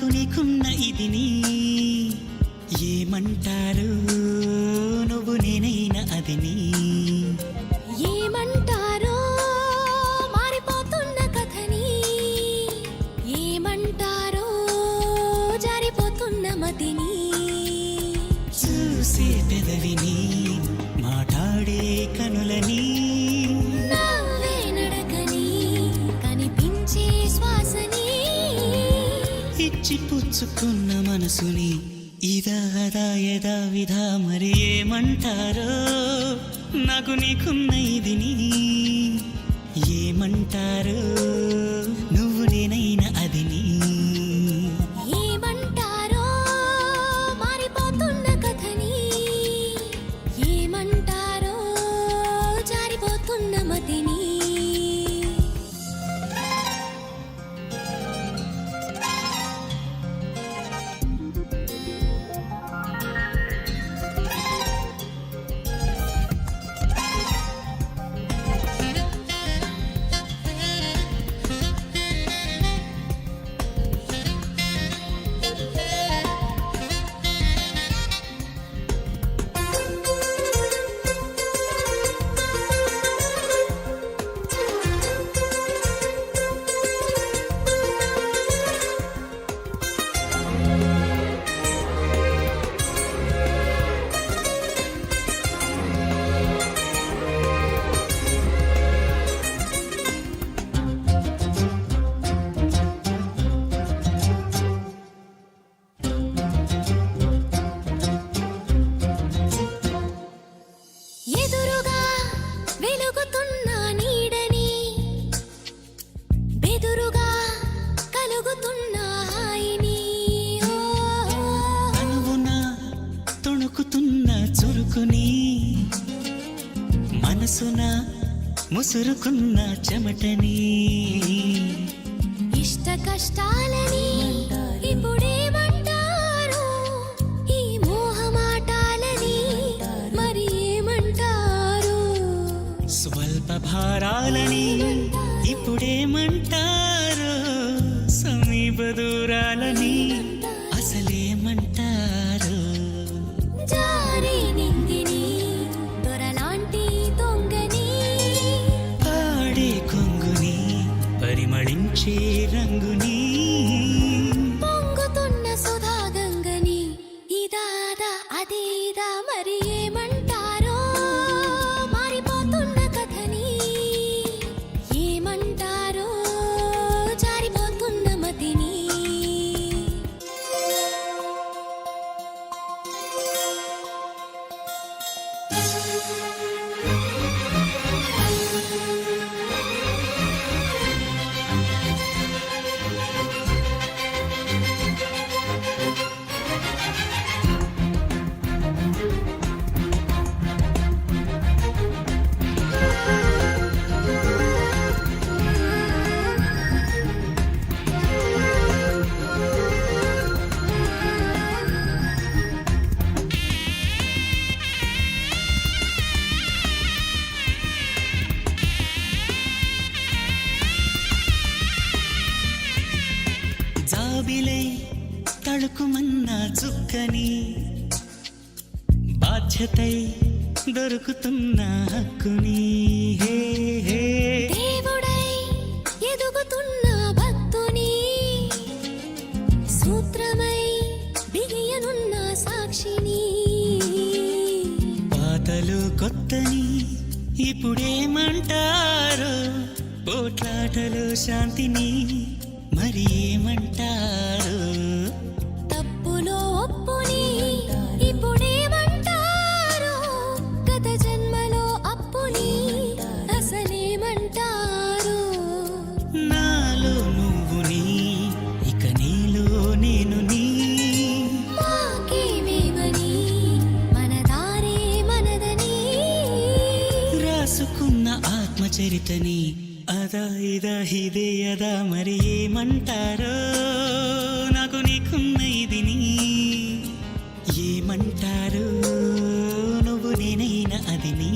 నీకున్న ఇదిని ఏమంటారు నువ్వు నేనైనా అదిని ఏమంటారో మారిపోతున్న కథని ఏమంటారో జారిపోతున్న మతిని చూసే పెదవిని మాట్లాడే కనులని నవ్వే నడకని కనిపించే శ్వాసని ఇచ్చి పుచ్చుకున్న మనసుని ఇదా అదా యదా విధా మరి ఏమంటారో నాకు నీకున్న ఇదిని ఏమంటారో నువ్వు నేనైనా అదిని ఏమంటారో మారిపోతున్న కథని ఏమంటారో జారిపోతున్న మతిని ఎదురుగా వెలుగుతున్న నీడని బెదురుగా కలుగుతున్న హాయిని అనువున తొణుకుతున్న చురుకుని మనసున ముసురుకున్న చెమటని ఇష్ట కష్టాలని ఇప్పుడేమంటారు ఈ మోహమాటాలని మరి ఏమంటారు స్వల్ప భారాలని ఇప్పుడేమంటారు సమీప దూరాలని అసలేమంటారు జారే నింగిని దొరలాంటి దొంగని పాడే కొంగుని పరిమళించే రంగుని పొంగుతున్న సుధాగంగని ఇదాదా అదేదా మరి ఏమంటారో మారిపోతున్న కథని ఏమంటారో జారిపోతున్న మతిని జాబిలై తళుకుమన్న చుక్కని బాధ్యతై దొరుకుతున్న హక్కుని హే హే దేవుడై ఎదుగుతున్న భక్తుని సూత్రమై బిగియనున్న సాక్షిని పాతలు కొత్తని ఇప్పుడేమంటారు పోట్లాటలు శాంతిని మరి ఏమంటారు తప్పులో ఒప్పుని ఇప్పుడేమంటారు గత జన్మలో అప్పుని అసలేమంటారు నాలో నువ్వుని ఇక నీలో నేను నీ మాకేమేమని మన దారే మనదని రాసుకున్న ఆత్మచరితని అదా ఇదా ఇదే అదా మరి ఏమంటారో నాకు నీకున్న ఇదిని ఏమంటారు నువ్వు నేనైనా అదిని